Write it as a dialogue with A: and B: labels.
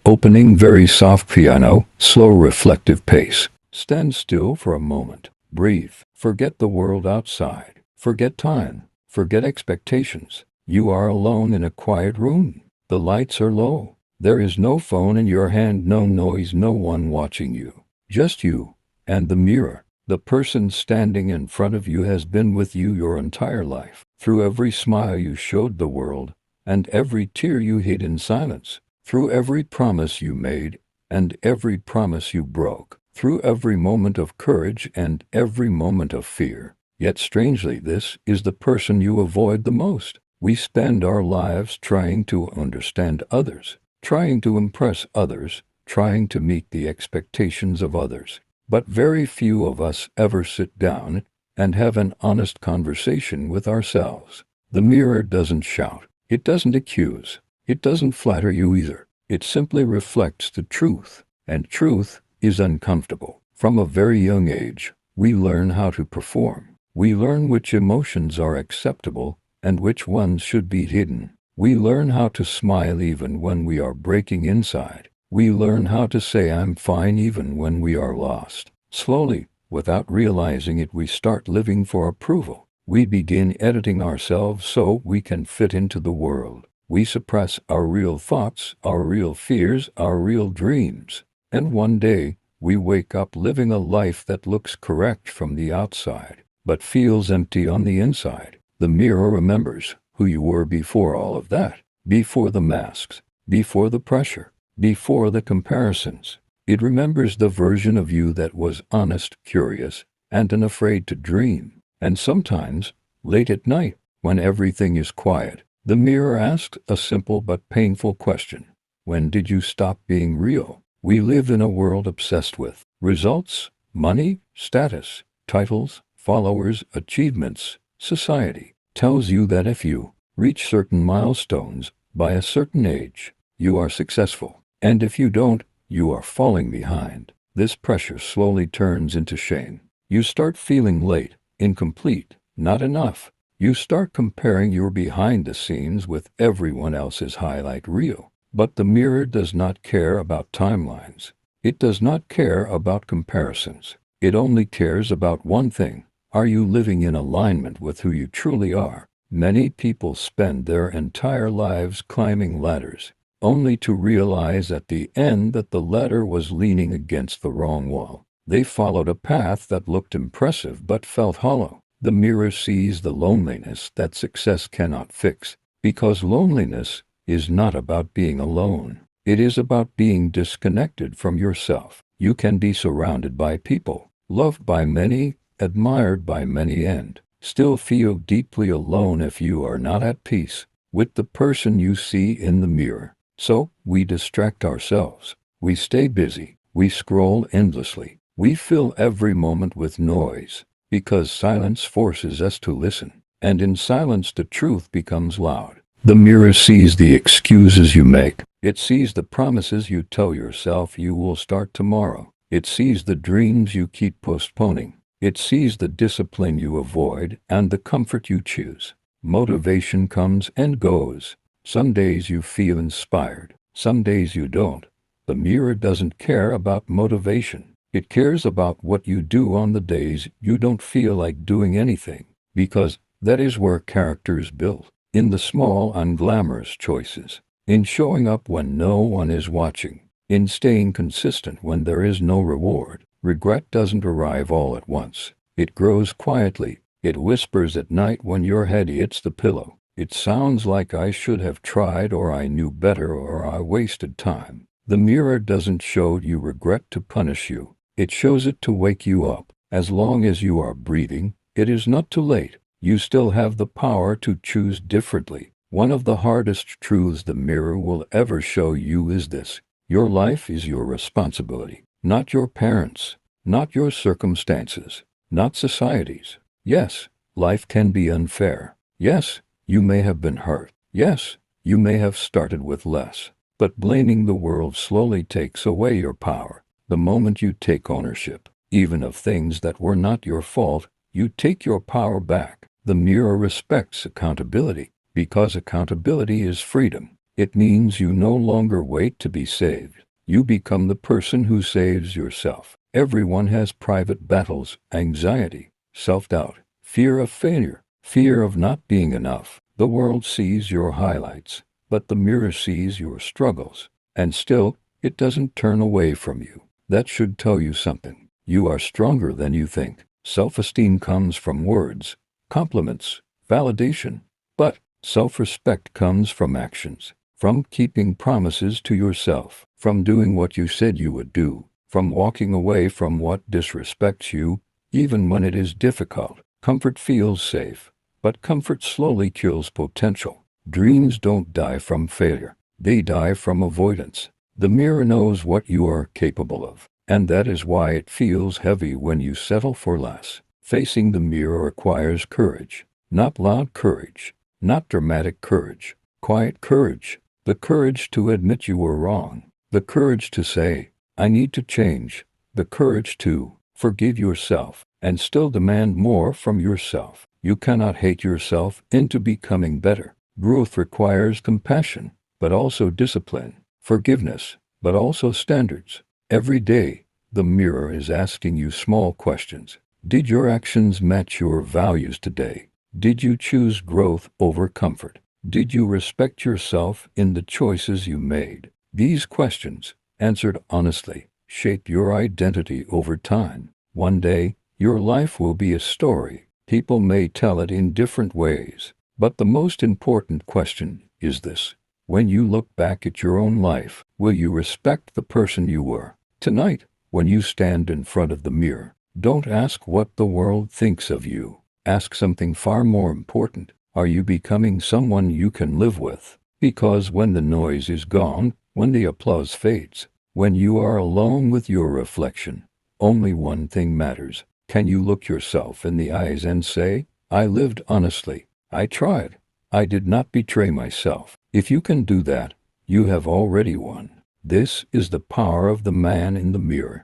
A: Opening very soft piano, slow reflective pace. Stand still for a moment. Breathe. Forget the world outside. Forget time. Forget expectations. You are alone in a quiet room. The lights are low. There is no phone in your hand, no noise, no one watching you. Just you and the mirror. The person standing in front of you has been with you your entire life. Through every smile you showed the world, and every tear you hid in silence. Through every promise you made, and every promise you broke. Through every moment of courage and every moment of fear. Yet strangely, this is the person you avoid the most. We spend our lives trying to understand others, trying to impress others, trying to meet the expectations of others. But very few of us ever sit down and have an honest conversation with ourselves. The mirror doesn't shout. It doesn't accuse. It doesn't flatter you either. It simply reflects the truth, and truth is uncomfortable. From a very young age, we learn how to perform. We learn which emotions are acceptable and which ones should be hidden. We learn how to smile even when we are breaking inside. We learn how to say I'm fine even when we are lost. Slowly, without realizing it, we start living for approval. We begin editing ourselves so we can fit into the world. We suppress our real thoughts, our real fears, our real dreams. And one day, we wake up living a life that looks correct from the outside, but feels empty on the inside. The mirror remembers who you were before all of that, before the masks, before the pressure, before the comparisons. It remembers the version of you that was honest, curious, and unafraid to dream. And sometimes, late at night, when everything is quiet, the mirror asks a simple but painful question. When did you stop being real? We live in a world obsessed with results, money, status, titles, followers, achievements. Society tells you that if you reach certain milestones by a certain age, you are successful. And if you don't, you are falling behind. This pressure slowly turns into shame. You start feeling late, incomplete, not enough. You start comparing your behind the scenes with everyone else's highlight reel. But the mirror does not care about timelines. It does not care about comparisons. It only cares about one thing. Are you living in alignment with who you truly are? Many people spend their entire lives climbing ladders, only to realize at the end that the ladder was leaning against the wrong wall. They followed a path that looked impressive but felt hollow. The mirror sees the loneliness that success cannot fix, because loneliness is not about being alone. It is about being disconnected from yourself. You can be surrounded by people, loved by many, admired by many, and still feel deeply alone if you are not at peace with the person you see in the mirror. So, we distract ourselves. We stay busy. We scroll endlessly. We fill every moment with noise, because silence forces us to listen. And in silence the truth becomes loud. The mirror sees the excuses you make. It sees the promises you tell yourself you will start tomorrow. It sees the dreams you keep postponing. It sees the discipline you avoid and the comfort you choose. Motivation comes and goes. Some days you feel inspired. Some days you don't. The mirror doesn't care about motivation. It cares about what you do on the days you don't feel like doing anything, because that is where character is built. In the small, unglamorous choices, in showing up when no one is watching, in staying consistent when there is no reward. Regret doesn't arrive all at once. It grows quietly. It whispers at night when your head hits the pillow. It sounds like I should have tried, or I knew better, or I wasted time. The mirror doesn't show you regret to punish you. It shows it to wake you up. As long as you are breathing, it is not too late. You still have the power to choose differently. One of the hardest truths the mirror will ever show you is this: your life is your responsibility, not your parents', not your circumstances, not society's. Yes, life can be unfair. Yes, you may have been hurt. Yes, you may have started with less. But blaming the world slowly takes away your power. The moment you take ownership, even of things that were not your fault, you take your power back. The mirror respects accountability, because accountability is freedom. It means you no longer wait to be saved. You become the person who saves yourself. Everyone has private battles, anxiety, self-doubt, fear of failure, fear of not being enough. The world sees your highlights, but the mirror sees your struggles. And still, it doesn't turn away from you. That should tell you something. You are stronger than you think. Self-esteem comes from words, compliments, validation. But self-respect comes from actions, from keeping promises to yourself, from doing what you said you would do, from walking away from what disrespects you, even when it is difficult. Comfort feels safe, but comfort slowly kills potential. Dreams don't die from failure. They die from avoidance. The mirror knows what you are capable of, and that is why it feels heavy when you settle for less. Facing the mirror requires courage, not loud courage, not dramatic courage, quiet courage, the courage to admit you were wrong, the courage to say, I need to change, the courage to forgive yourself and still demand more from yourself. You cannot hate yourself into becoming better. Growth requires compassion, but also discipline, forgiveness, but also standards. Every day, the mirror is asking you small questions. Did your actions match your values today? Did you choose growth over comfort? Did you respect yourself in the choices you made? These questions, answered honestly, shape your identity over time. One day, your life will be a story. People may tell it in different ways, but the most important question is this. When you look back at your own life, will you respect the person you were? Tonight, when you stand in front of the mirror, don't ask what the world thinks of you. Ask something far more important. Are you becoming someone you can live with? Because when the noise is gone, when the applause fades, when you are alone with your reflection, only one thing matters. Can you look yourself in the eyes and say, I lived honestly, I tried, I did not betray myself? If you can do that, you have already won. This is the power of the man in the mirror.